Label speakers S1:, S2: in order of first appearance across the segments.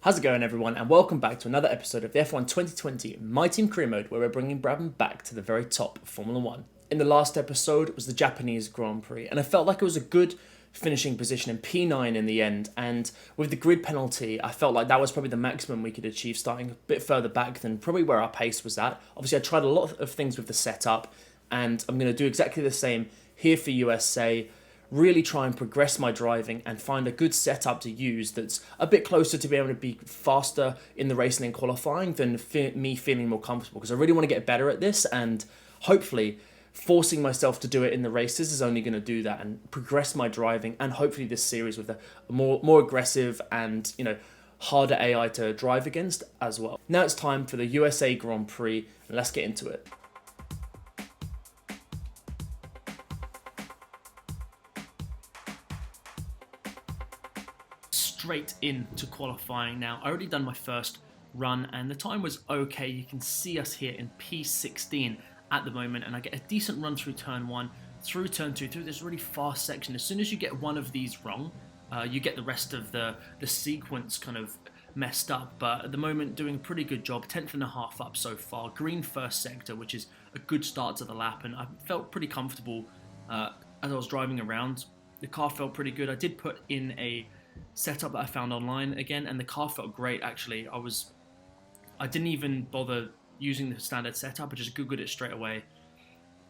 S1: How's it going, everyone, and welcome back to another episode of the F1 2020 My Team Career Mode, where we're bringing Brabham back to the very top of Formula 1. In the last episode was the Japanese Grand Prix, and I felt like it was a good finishing position in P9 in the end, and with the grid penalty, I felt like that was probably the maximum we could achieve, starting a bit further back than probably where our pace was at. Obviously, I tried a lot of things with the setup, and I'm going to do exactly the same here for USA. Really try and progress my driving and find a good setup to use that's a bit closer to be able to be faster in the racing and qualifying than me feeling more comfortable, because I really want to get better at this, and hopefully forcing myself to do it in the races is only going to do that and progress my driving, and hopefully this series with a more aggressive and harder AI to drive against as well. Now it's time for the USA Grand Prix, and let's get into it. Straight into qualifying now. I already done my first run and the time was okay. You can see us here in P16 at the moment, and I get a decent run through turn 1, through turn 2, through this really fast section. As soon as you get one of these wrong, you get the rest of the sequence kind of messed up, but at the moment doing a pretty good job. 10th and a half up so far. Green first sector, which is a good start to the lap, and I felt pretty comfortable as I was driving around. The car felt pretty good. I did put in a setup that I found online again, and the car felt great actually. I didn't even bother using the standard setup. I just googled it straight away,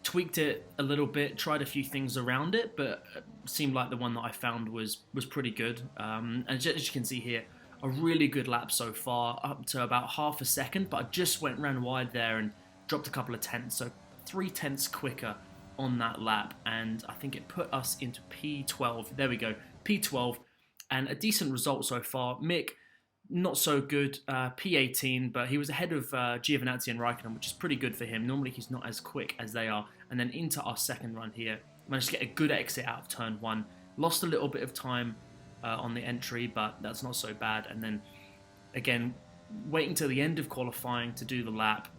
S1: tweaked it a little bit, tried a few things around it, but it seemed like the one that I found was pretty good. And as you can see here, a really good lap so far, up to about half a second, but I just ran wide there and dropped a couple of tenths, so 3 tenths quicker on that lap, and I think it put us into P12. There we go, P12. And a decent result so far. Mick, not so good, P18, but he was ahead of Giovinazzi and Raikkonen, which is pretty good for him. Normally he's not as quick as they are. And then into our second run here. Managed to get a good exit out of turn 1. Lost a little bit of time on the entry, but that's not so bad. And then, again, waiting till the end of qualifying to do the lap.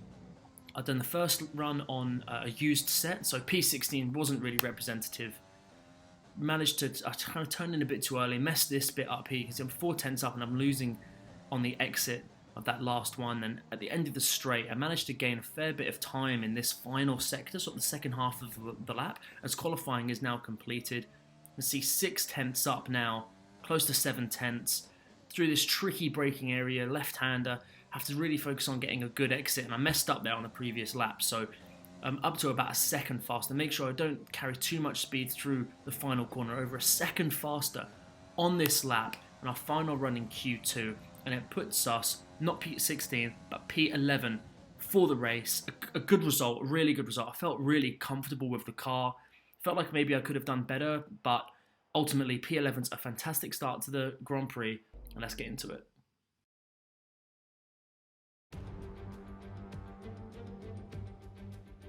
S1: I've done the first run on a used set, so P16 wasn't really representative. Managed to kind of turn in a bit too early, messed this bit up here. You can see I'm 4 tenths up and I'm losing on the exit of that last one. And at the end of the straight, I managed to gain a fair bit of time in this final sector, sort of the second half of the lap, as qualifying is now completed. You can see 6 tenths up now, close to 7 tenths, through this tricky braking area, left-hander. Have to really focus on getting a good exit, and I messed up there on the previous lap, so up to about a second faster. Make sure I don't carry too much speed through the final corner. Over a second faster on this lap, and our final run in Q2, and it puts us not P16 but P11 for the race. A good result, a really good result. I felt really comfortable with the car. Felt like maybe I could have done better, but ultimately P11's a fantastic start to the Grand Prix, and let's get into it.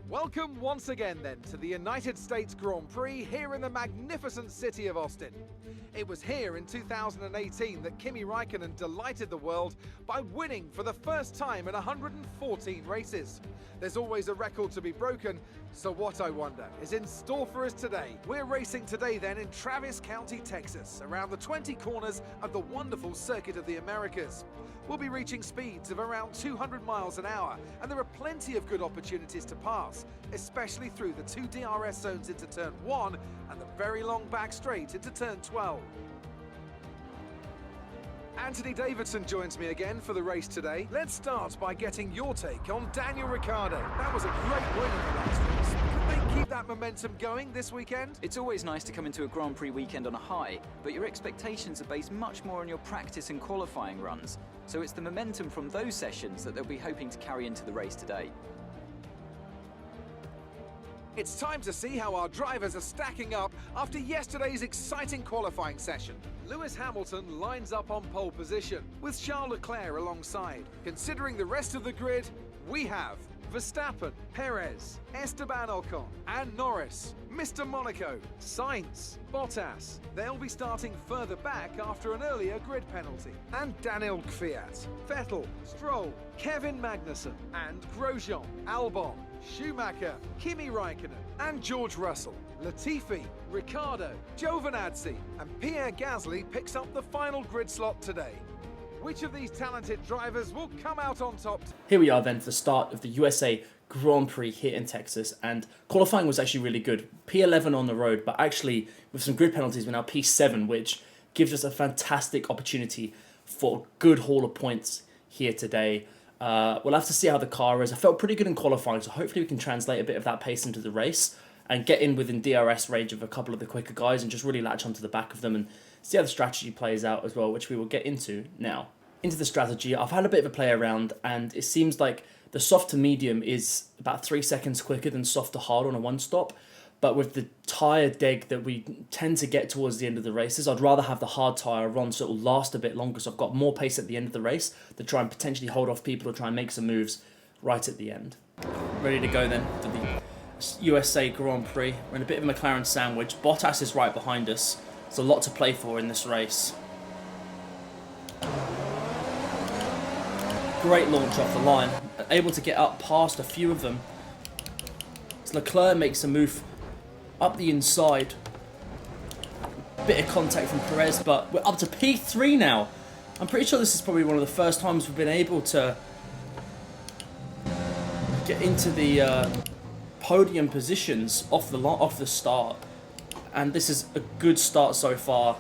S2: Welcome once again then to the United States Grand Prix here in the magnificent city of Austin. It was here in 2018 that Kimi Raikkonen delighted the world by winning for the first time in 114 races. There's always a record to be broken, so what I wonder is in store for us today. We're racing today then in Travis County, Texas, around the 20 corners of the wonderful Circuit of the Americas. We'll be reaching speeds of around 200 miles an hour, and there are plenty of good opportunities to pass, especially through the 2 DRS zones into turn 1 and the very long back straight into turn 12. Anthony Davidson joins me again for the race today. Let's start by getting your take on Daniel Ricciardo. That was a great win in the last race. Can they keep that momentum going this weekend?
S3: It's always nice to come into a Grand Prix weekend on a high, but your expectations are based much more on your practice and qualifying runs. So it's the momentum from those sessions that they'll be hoping to carry into the race today.
S2: It's time to see how our drivers are stacking up after yesterday's exciting qualifying session. Lewis Hamilton lines up on pole position, with Charles Leclerc alongside. Considering the rest of the grid, we have Verstappen, Perez, Esteban Ocon, and Norris, Mr. Monaco, Sainz, Bottas. They'll be starting further back after an earlier grid penalty. And Daniel Kvyat, Vettel, Stroll, Kevin Magnussen, and Grosjean, Albon, Schumacher, Kimi Raikkonen, and George Russell. Latifi, Ricciardo, Giovinazzi, and Pierre Gasly picks up the final grid slot today. Which of these talented drivers will come out on top?
S1: Here we are then for the start of the USA Grand Prix here in Texas, and qualifying was actually really good. P11 on the road, but actually with some grid penalties we're now P7, which gives us a fantastic opportunity for a good haul of points here today. We'll have to see how the car is. I felt pretty good in qualifying, so hopefully we can translate a bit of that pace into the race and get in within DRS range of a couple of the quicker guys and just really latch onto the back of them and see how the strategy plays out as well, which we will get into now. Into the strategy, I've had a bit of a play around, and it seems like the soft to medium is about 3 seconds quicker than soft to hard on a one-stop. But with the tyre deg that we tend to get towards the end of the races, I'd rather have the hard tyre on so it will last a bit longer, so I've got more pace at the end of the race to try and potentially hold off people or try and make some moves right at the end. Ready to go then for the USA Grand Prix. We're in a bit of a McLaren sandwich. Bottas is right behind us. There's a lot to play for in this race. Great launch off the line. Able to get up past a few of them. As Leclerc makes a move up the inside. Bit of contact from Perez, but we're up to P3 now. I'm pretty sure this is probably one of the first times we've been able to get into the podium positions off the start, and this is a good start so far.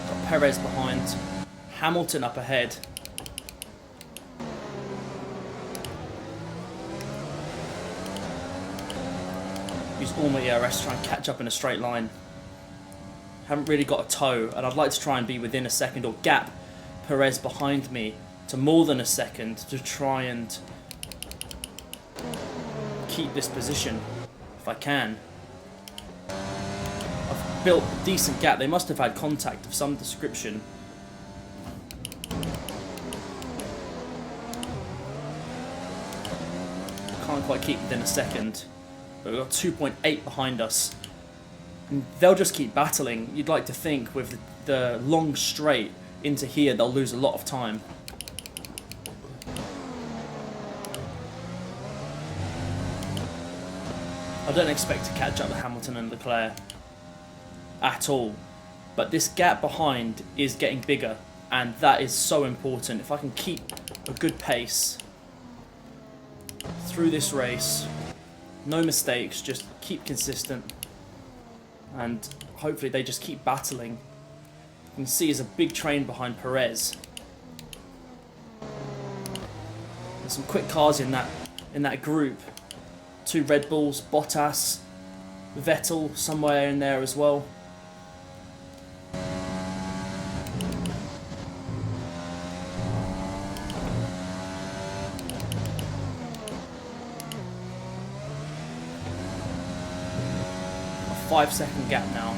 S1: Got Perez behind, Hamilton up ahead. Use all my ERS to try and catch up in a straight line. Haven't really got a toe, and I'd like to try and be within a second or gap Perez behind me to more than a second to try and keep this position if I can. I've built a decent gap. They must have had contact of some description. Can't quite keep within a second. But we've got 2.8 behind us. And they'll just keep battling. You'd like to think with the long straight into here, they'll lose a lot of time. I don't expect to catch up with Hamilton and Leclerc at all. But this gap behind is getting bigger, and that is so important. If I can keep a good pace through this race, no mistakes, just keep consistent, and hopefully they just keep battling. You can see there's a big train behind Perez. There's some quick cars in that group. 2 Red Bulls, Bottas, Vettel somewhere in there as well. A 5-second gap now.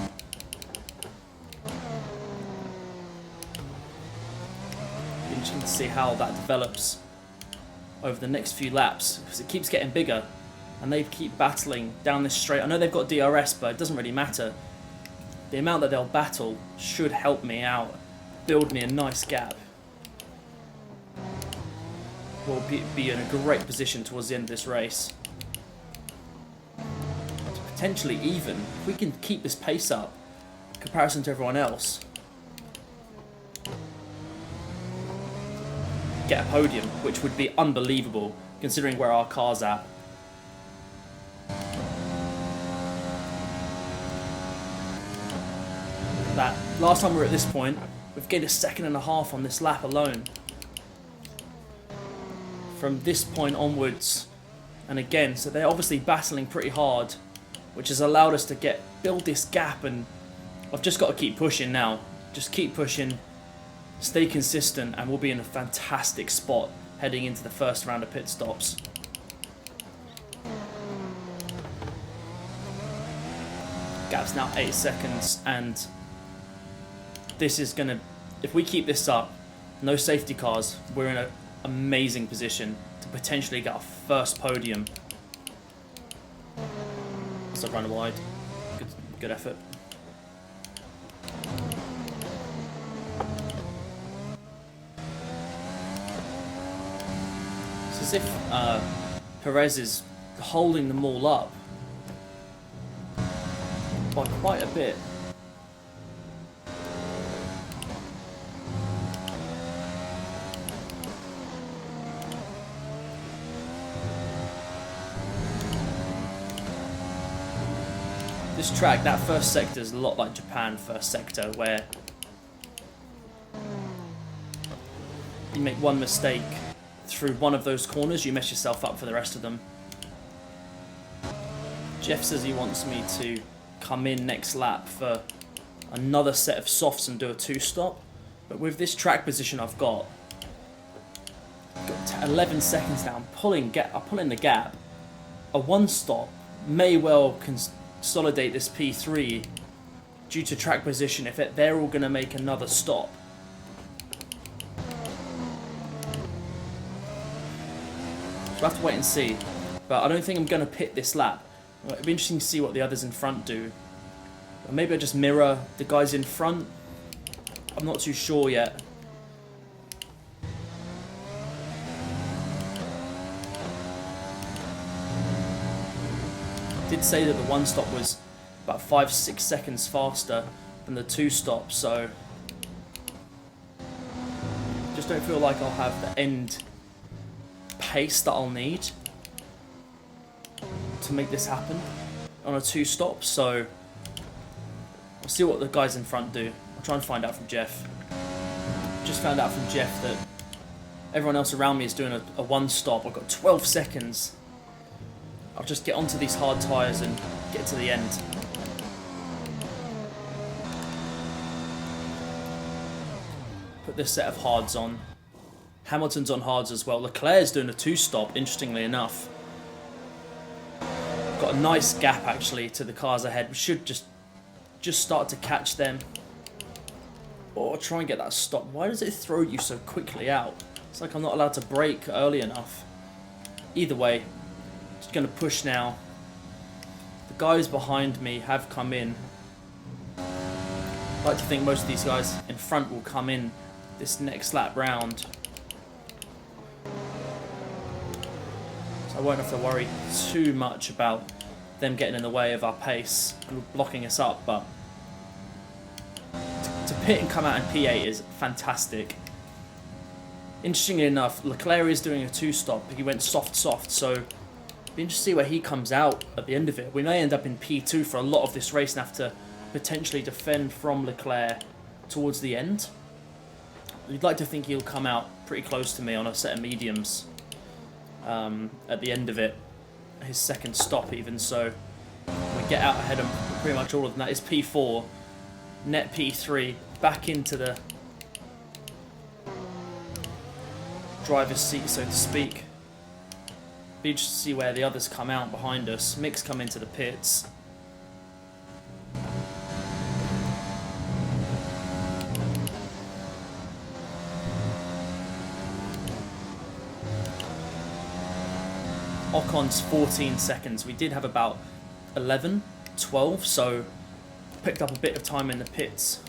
S1: Interesting to see how that develops over the next few laps, because it keeps getting bigger and they keep battling down this straight. I know they've got DRS, but it doesn't really matter. The amount that they'll battle should help me out, build me a nice gap. We'll be in a great position towards the end of this race. Potentially even, if we can keep this pace up in comparison to everyone else, get a podium, which would be unbelievable considering where our car's at. That last time we were at this point, we've gained 1.5 seconds on this lap alone. From this point onwards, and again, so they're obviously battling pretty hard, which has allowed us to build this gap, and I've just got to keep pushing now. Just keep pushing, stay consistent, and we'll be in a fantastic spot heading into the first round of pit stops. Gap's now 8 seconds, and this is gonna, if we keep this up, no safety cars, we're in an amazing position to potentially get our first podium. So run wide, good effort. It's as if Perez is holding them all up, by quite a bit. This track, that first sector is a lot like Japan first sector, where you make one mistake through one of those corners, you mess yourself up for the rest of them. Jeff says he wants me to come in next lap for another set of softs and do a 2-stop, but with this track position I've got 11 seconds now. I'm pulling the gap. A 1-stop may well consolidate this P3 due to track position if they're all going to make another stop. So we'll have to wait and see, but I don't think I'm going to pit this lap. It'll be interesting to see what the others in front do. Or maybe I just mirror the guys in front. I'm not too sure yet. I did say that the 1-stop was about 5-6 seconds faster than the 2-stop, so just don't feel like I'll have the end pace that I'll need to make this happen on a 2-stop. So we'll see what the guys in front do. I'll try and find out from Jeff. Just found out from Jeff that everyone else around me is doing a 1-stop. I've got 12 seconds. I'll just get onto these hard tyres and get to the end. Put this set of hards on. Hamilton's on hards as well. Leclerc's doing a 2-stop, interestingly enough. Got a nice gap actually to the cars ahead. We should just start to catch them, or try and get that stop. Why does it throw you so quickly out? It's like I'm not allowed to brake early enough. Either way, just going to push now. The guys behind me have come in. I like to think most of these guys in front will come in this next lap round, so I won't have to worry too much about them getting in the way of our pace and blocking us up. But to pit and come out in P8 is fantastic. Interestingly enough, Leclerc is doing a 2-stop, but he went soft, so it'll be interesting to see where he comes out at the end of it. We may end up in P2 for a lot of this race and have to potentially defend from Leclerc towards the end. We'd like to think he'll come out pretty close to me on a set of mediums at the end of it, his second stop even, so we get out ahead of pretty much all of them. That is P4, net P3, back into the driver's seat, so to speak. Be interested to see where the others come out behind us. Mick's come into the pits. Ocon's 14 seconds. We did have about 11, 12, so picked up a bit of time in the pits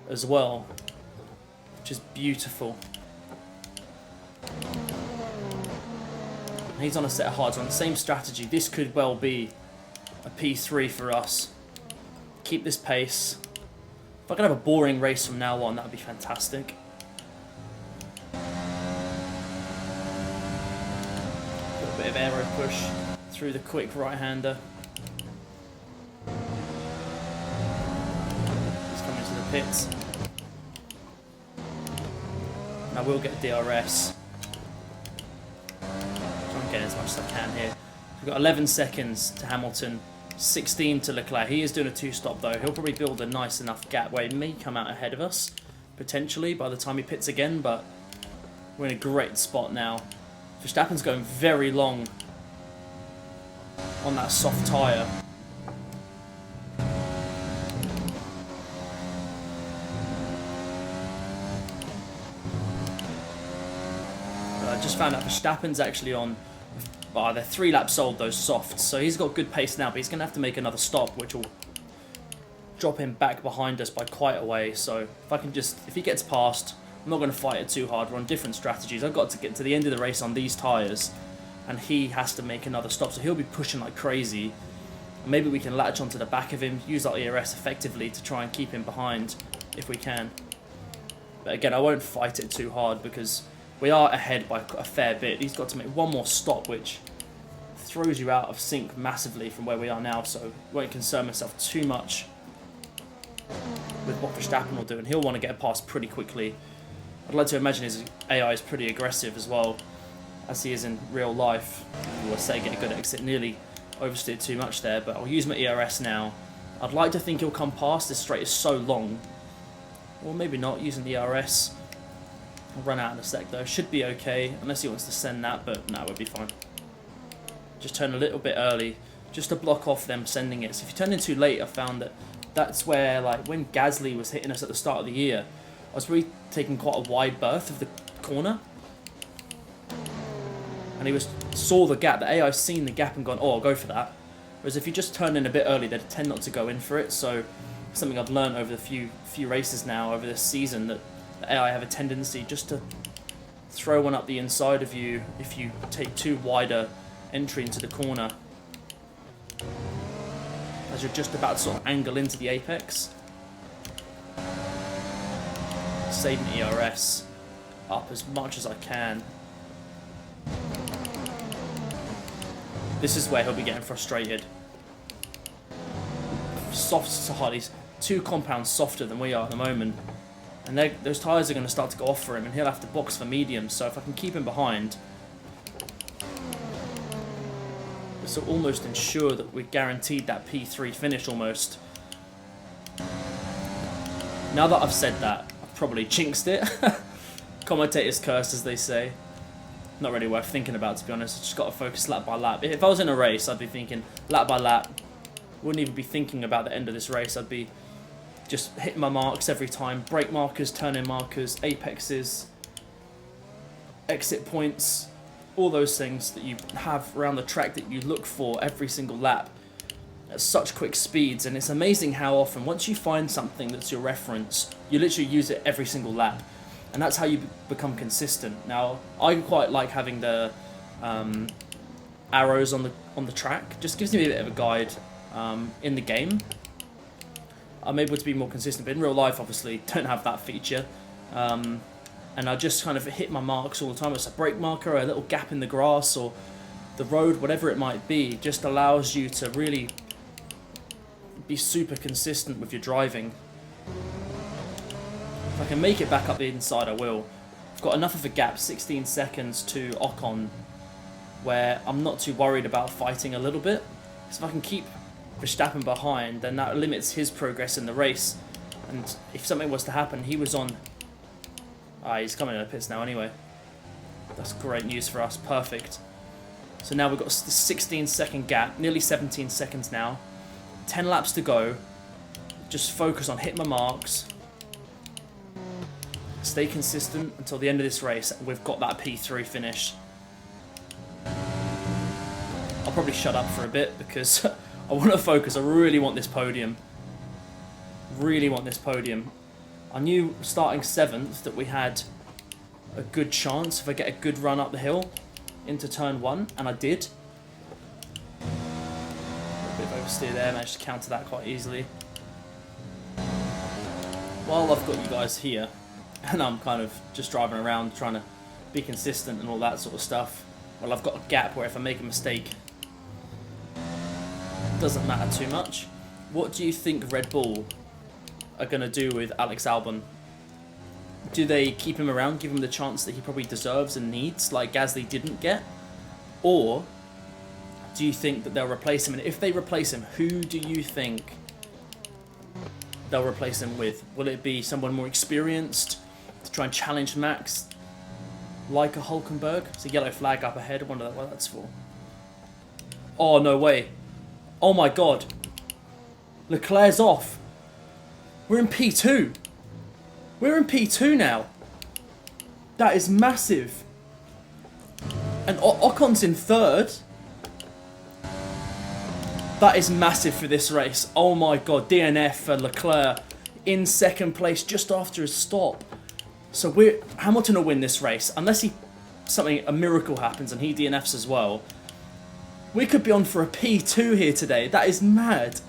S1: as well, which is beautiful. He's on a set of hards on the same strategy. This could well be a P3 for us. Keep this pace. If I could have a boring race from now on, that would be fantastic. Bit of aero push through the quick right-hander. He's coming to the pits. And I will get DRS. Try and get as much as I can here. We've got 11 seconds to Hamilton, 16 to Leclerc. He is doing a 2-stop though. He'll probably build a nice enough gap where he may come out ahead of us, potentially, by the time he pits again, but we're in a great spot now. Verstappen's going very long on that soft tyre. I just found out Verstappen's actually on, they're 3 laps old, those softs, so he's got good pace now, but he's going to have to make another stop, which will drop him back behind us by quite a way. So if he gets past, I'm not going to fight it too hard. We're on different strategies. I've got to get to the end of the race on these tyres, and he has to make another stop, so he'll be pushing like crazy. Maybe we can latch onto the back of him, use our ERS effectively to try and keep him behind if we can. But again, I won't fight it too hard because we are ahead by a fair bit. He's got to make one more stop, which throws you out of sync massively from where we are now, so I won't concern myself too much with what Verstappen will do, and he'll want to get past pretty quickly. I'd like to imagine his AI is pretty aggressive as well, as he is in real life. We'll say get a good exit, nearly oversteered too much there, but I'll use my ERS now. I'd like to think he'll come past, this straight is so long. Or maybe not, using the ERS. I'll run out in a sec though, should be okay, unless he wants to send that, but no, we'll be fine. Just turn a little bit early, just to block off them sending it. So if you turn in too late, I found that that's where, like, when Gasly was hitting us at the start of the year, I was really taking quite a wide berth of the corner. And he saw the gap, the AI seen the gap and gone, oh, I'll go for that. Whereas if you just turn in a bit early, they tend not to go in for it. So something I've learned over the few races now, over this season, that the AI have a tendency just to throw one up the inside of you if you take too wider entry into the corner, as you're just about to sort of angle into the apex. Saving ERS up as much as I can. This is where he'll be getting frustrated. Soft to hard, he's 2 compounds softer than we are at the moment, and those tyres are going to start to go off for him, and he'll have to box for medium. So if I can keep him behind, so almost ensure that we're guaranteed that P3 finish almost. Now that I've said that, I've probably jinxed it. Commentator's curse, as they say. Not really worth thinking about, to be honest. I've just got to focus lap by lap. If I was in a race, I'd be thinking lap by lap. Wouldn't even be thinking about the end of this race. I'd be just hitting my marks every time. Brake markers, turn-in markers, apexes, exit points. All those things that you have around the track that you look for every single lap at such quick speeds. And it's amazing how often, once you find something that's your reference, you literally use it every single lap. And that's how you become consistent. Now, I quite like having the arrows on the track. Just gives me a bit of a guide in the game. I'm able to be more consistent, but in real life, obviously, don't have that feature. And I just kind of hit my marks all the time. It's a brake marker, a little gap in the grass or the road, whatever it might be, just allows you to really be super consistent with your driving. If I can make it back up the inside, I will. I've got enough of a gap, 16 seconds to Ocon, where I'm not too worried about fighting a little bit. So if I can keep Verstappen behind, then that limits his progress in the race. And if something was to happen, he was on... he's coming in the pits now anyway. That's great news for us. Perfect. So now we've got a 16-second gap, nearly 17 seconds now. 10 laps to go. Just focus on hitting my marks. Stay consistent until the end of this race. We've got that P3 finish. I'll probably shut up for a bit because I want to focus. I really want this podium. Really want this podium. I knew starting 7th that we had a good chance if I get a good run up the hill into turn 1, and I did. A bit of oversteer there, managed to counter that quite easily. While I've got you guys here, and I'm kind of just driving around trying to be consistent and all that sort of stuff, well, I've got a gap where if I make a mistake, it doesn't matter too much. What do you think Red Bull are going to do with Alex Albon? Do they keep him around, give him the chance that he probably deserves and needs, like Gasly didn't get? Or do you think that they'll replace him? And if they replace him, who do you think they'll replace him with? Will it be someone more experienced to try and challenge Max, like a Hulkenberg? It's a yellow flag up ahead. I wonder what that's for. Oh, no way. Oh my god. Leclerc's off. We're in P2. We're in P2 now. That is massive. And Ocon's in 3rd. That is massive for this race. Oh my god, DNF for Leclerc in 2nd place just after his stop. So Hamilton will win this race unless a miracle happens and he DNFs as well. We could be on for a P2 here today. That is mad.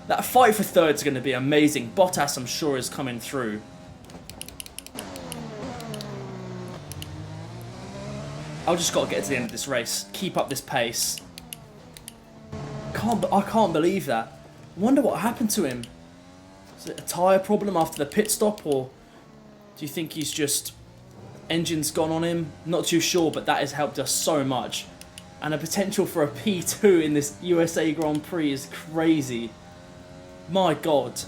S1: That fight for third is going to be amazing. Bottas, I'm sure, is coming through. I've just got to get to the end of this race. Keep up this pace. I can't believe that. I wonder what happened to him. Is it a tyre problem after the pit stop, or do you think he's just... engine's gone on him? Not too sure, but that has helped us so much. And a potential for a P2 in this USA Grand Prix is crazy. My God.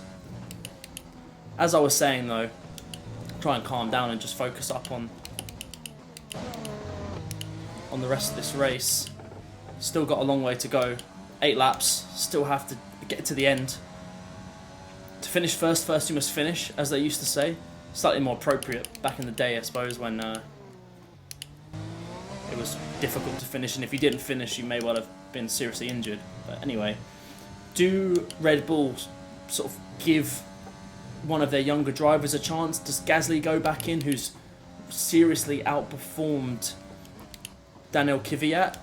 S1: As I was saying though, try and calm down and just focus up on the rest of this race. Still got a long way to go. 8 laps. Still have to get to the end. To finish first you must finish, as they used to say. Slightly more appropriate back in the day, I suppose, when it was difficult to finish, and if you didn't finish, you may well have been seriously injured. But anyway, do Red Bull sort of give one of their younger drivers a chance? Does Gasly go back in, who's seriously outperformed Daniel Kvyat?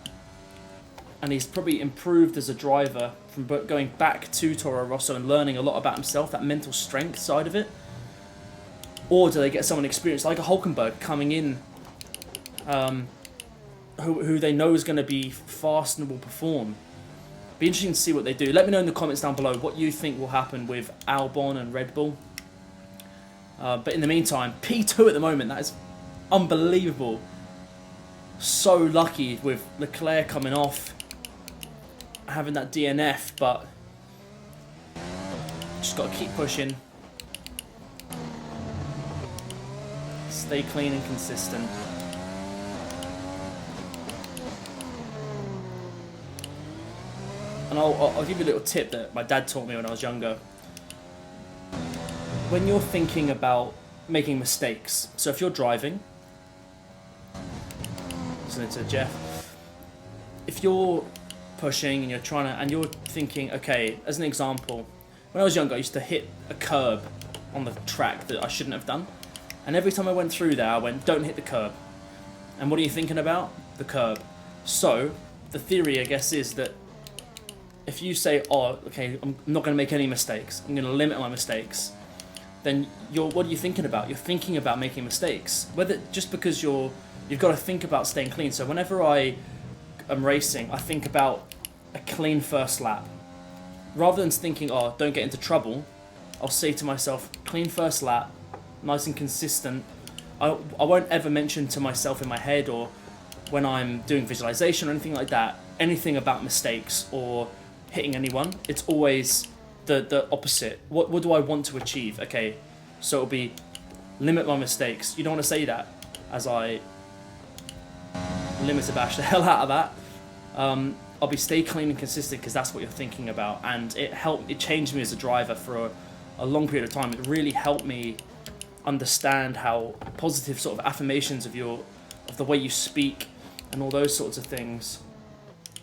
S1: And he's probably improved as a driver from going back to Toro Rosso and learning a lot about himself, that mental strength side of it. Or do they get someone experienced like a Hulkenberg coming in, who they know is going to be fast and will perform? Be interesting to see what they do. Let me know in the comments down below what you think will happen with Albon and Red Bull. But in the meantime, P2 at the moment, that is unbelievable. So lucky with Leclerc coming off, having that DNF, but just got to keep pushing. Stay clean and consistent. And I'll give you a little tip that my dad taught me when I was younger. When you're thinking about making mistakes, so if you're driving, listening to Jeff, if you're pushing and you're trying to, and you're thinking, okay, as an example, when I was younger, I used to hit a curb on the track that I shouldn't have done. And every time I went through there, I went, don't hit the curb. And what are you thinking about? The curb. So, the theory, I guess, is that if you say, oh, okay, I'm not going to make any mistakes, I'm going to limit my mistakes, then what are you thinking about? You're thinking about making mistakes. Whether just because you've got to think about staying clean. So whenever I am racing, I think about a clean first lap. Rather than thinking, oh, don't get into trouble, I'll say to myself, clean first lap, nice and consistent. I won't ever mention to myself in my head or when I'm doing visualization or anything like that, anything about mistakes or hitting anyone. It's always the opposite. What do I want to achieve? Okay, so it'll be limit my mistakes. You don't want to say that, as I limit to bash the hell out of that. I'll be stay clean and consistent because that's what you're thinking about, and it changed me as a driver for a long period of time. It really helped me understand how positive sort of affirmations of the way you speak and all those sorts of things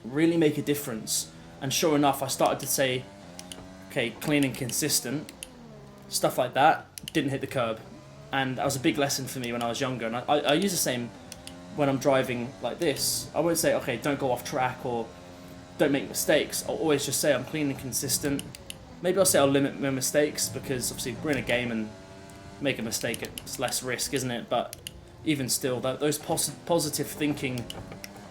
S1: really make a difference. And sure enough, I started to say, okay, clean and consistent, stuff like that, didn't hit the curb. And that was a big lesson for me when I was younger. And I use the same when I'm driving like this. I won't say, okay, don't go off track or don't make mistakes. I'll always just say I'm clean and consistent. Maybe I'll say I'll limit my mistakes because obviously we're in a game and make a mistake, it's less risk, isn't it? But even still, those positive thinking,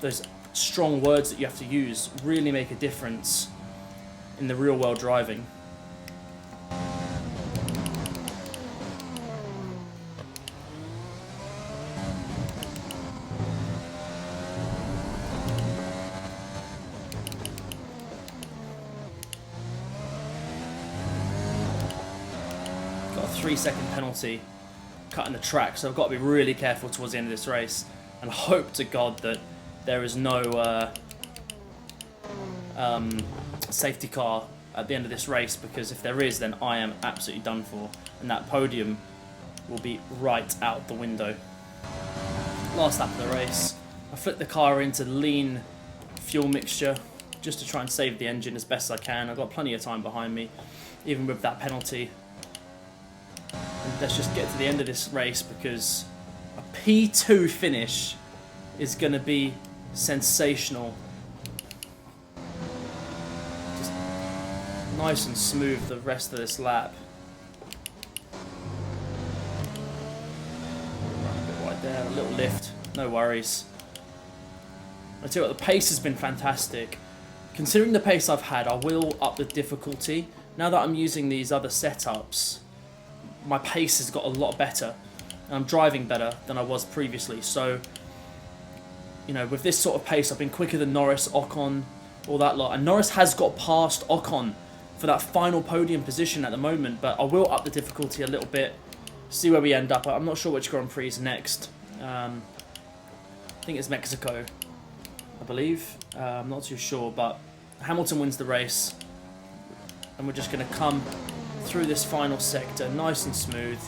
S1: those strong words that you have to use really make a difference in the real world driving. Got a 3-second penalty cutting the track, so I've got to be really careful towards the end of this race and hope to God that there is no safety car at the end of this race, because if there is, then I am absolutely done for, and that podium will be right out the window. Last lap of the race, I flipped the car into lean fuel mixture just to try and save the engine as best I can. I've got plenty of time behind me, even with that penalty. And let's just get to the end of this race, because a P2 finish is going to be sensational. Nice and smooth the rest of this lap. Run a bit wide there, a little lift, no worries. I tell you what, the pace has been fantastic. Considering the pace I've had, I will up the difficulty. Now that I'm using these other setups, my pace has got a lot better. And I'm driving better than I was previously. So, you know, with this sort of pace, I've been quicker than Norris, Ocon, all that lot. And Norris has got past Ocon for that final podium position at the moment. But I will up the difficulty a little bit, see where we end up. I'm not sure which Grand Prix is next. I think it's Mexico, I believe. I'm not too sure, but Hamilton wins the race. And we're just going to come through this final sector nice and smooth.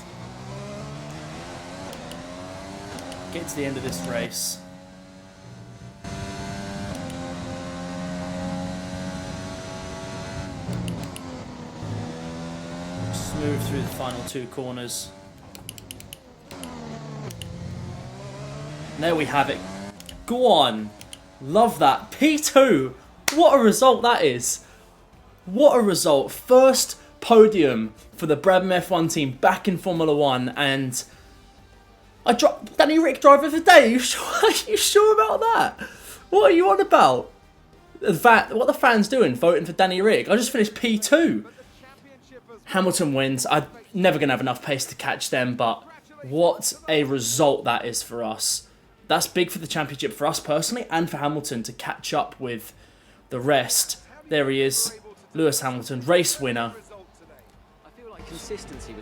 S1: Get to the end of this race. Smooth through the final 2 corners. And there we have it. Go on. Love that. P2. What a result that is. What a result. First podium for the Brabham F1 team back in Formula 1. And Danny Rick, driver of the day. Are you sure about that? What are you on about? What are the fans doing voting for Danny Rick? I just finished P2. Hamilton wins. I'm never going to have enough pace to catch them, but what a result that is for us. That's big for the championship for us personally and for Hamilton to catch up with the rest. There he is, Lewis Hamilton, race winner.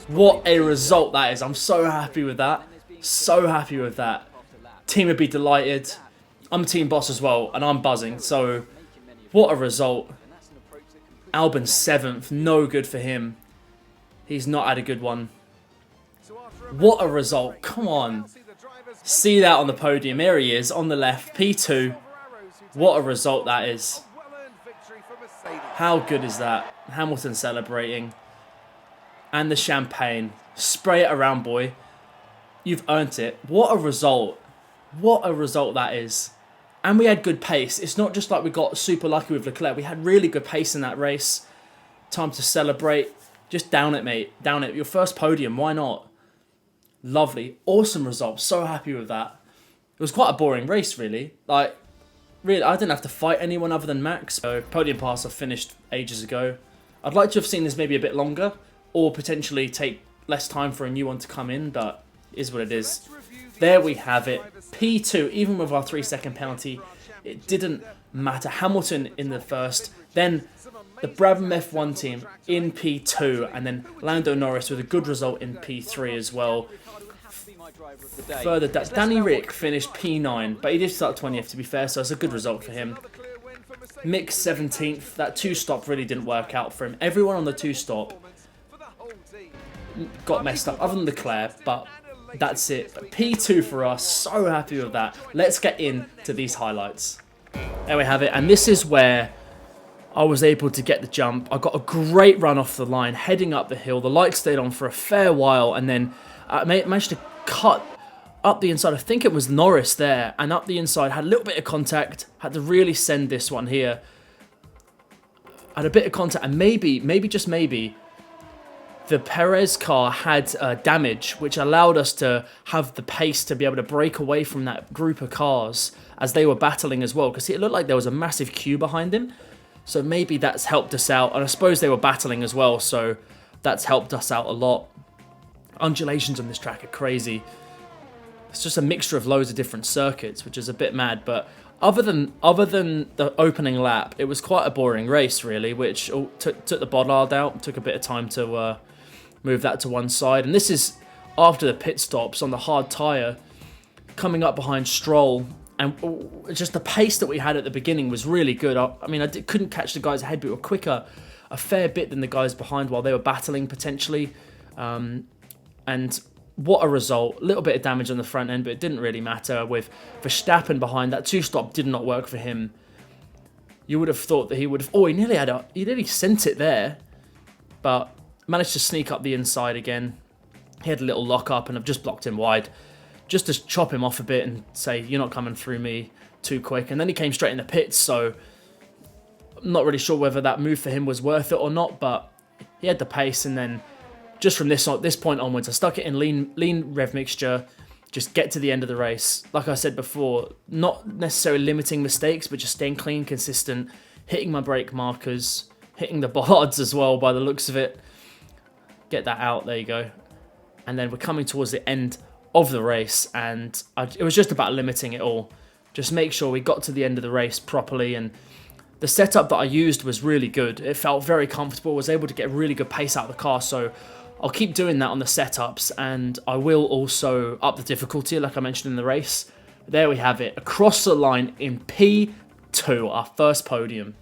S1: What a result that is. I'm so happy with that. So happy with that. Team would be delighted. I'm a team boss as well, and I'm buzzing. So, what a result. Albon 7th. No good for him. He's not had a good one. What a result. Come on. See that on the podium. Here he is on the left. P2. What a result that is. How good is that? Hamilton celebrating. And the champagne. Spray it around, boy. You've earned it. What a result. What a result that is. And we had good pace. It's not just like we got super lucky with Leclerc. We had really good pace in that race. Time to celebrate. Just down it, mate. Down it. Your first podium. Why not? Lovely. Awesome result. So happy with that. It was quite a boring race, really. Like, really, I didn't have to fight anyone other than Max. So, podium pass I finished ages ago. I'd like to have seen this maybe a bit longer. Or potentially take less time for a new one to come in. But it is what it is. There we have it. P2, even with our 3-second penalty, it didn't matter. Hamilton in the first. Then the Brabham F1 team in P2. And then Lando Norris with a good result in P3 as well. Further, Danny Rick finished P9, but he did start 20th to be fair, so it's a good result for him. Mick 17th, that 2-stop really didn't work out for him. Everyone on the 2-stop got messed up, other than Leclerc, but that's it. But P2 for us, so happy with that. Let's get into these highlights. There we have it, and this is where I was able to get the jump. I got a great run off the line, heading up the hill. The light stayed on for a fair while, and then I managed to cut up the inside. I think it was Norris there, and up the inside, had a little bit of contact, had to really send this one here. Had a bit of contact, and maybe, just maybe, the Perez car had damage, which allowed us to have the pace to be able to break away from that group of cars as they were battling as well, because it looked like there was a massive queue behind him. So maybe that's helped us out, and I suppose they were battling as well, so that's helped us out a lot. Undulations on this track are crazy. It's just a mixture of loads of different circuits, which is a bit mad. But other than the opening lap, it was quite a boring race, really, which took the bollard out. Took a bit of time to move that to one side. And this is after the pit stops on the hard tyre, coming up behind Stroll. And just the pace that we had at the beginning was really good. I mean, I couldn't catch the guys ahead, but we were quicker a fair bit than the guys behind while they were battling potentially. And what a result. A little bit of damage on the front end, but it didn't really matter. With Verstappen behind, that 2-stop did not work for him. You would have thought that he would have... Oh, he nearly sent it there. But managed to sneak up the inside again. He had a little lock up, and I've just blocked him wide. Just to chop him off a bit and say, you're not coming through me too quick. And then he came straight in the pits, so... I'm not really sure whether that move for him was worth it or not, but he had the pace, and then just from this point onwards, I stuck it in lean rev mixture, just get to the end of the race. Like I said before, not necessarily limiting mistakes, but just staying clean, consistent, hitting my brake markers, hitting the bollards as well by the looks of it. Get that out, there you go. And then we're coming towards the end of the race, and it was just about limiting it all. Just make sure we got to the end of the race properly, and the setup that I used was really good. It felt very comfortable, was able to get really good pace out of the car, so I'll keep doing that on the setups, and I will also up the difficulty like I mentioned in the race. There we have it, across the line in P2, our first podium.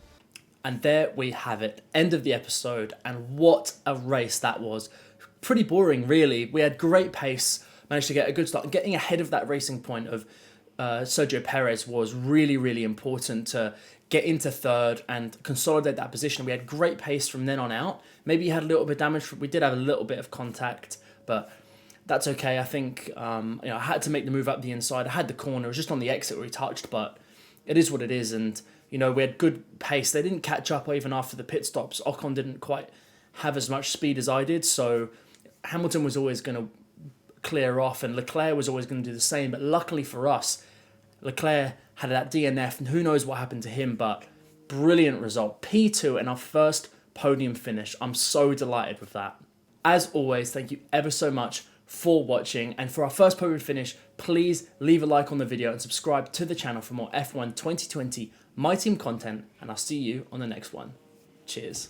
S1: And there we have it, end of the episode, and what a race that was. Pretty boring, really. We had great pace, managed to get a good start. Getting ahead of that racing point of Sergio Perez was really, really important to get into third and consolidate that position. We had great pace from then on out. Maybe you had a little bit of damage. We did have a little bit of contact, but that's okay. I think I had to make the move up the inside. I had the corner. It was just on the exit where we touched, but it is what it is. And we had good pace. They didn't catch up even after the pit stops. Ocon didn't quite have as much speed as I did, so Hamilton was always going to clear off, and Leclerc was always going to do the same. But luckily for us, Leclerc had that DNF, and who knows what happened to him, but brilliant result. P2 and our first podium finish. I'm so delighted with that. As always, thank you ever so much for watching, and for our first podium finish, please leave a like on the video and subscribe to the channel for more F1 2020 My Team content, and I'll see you on the next one. Cheers.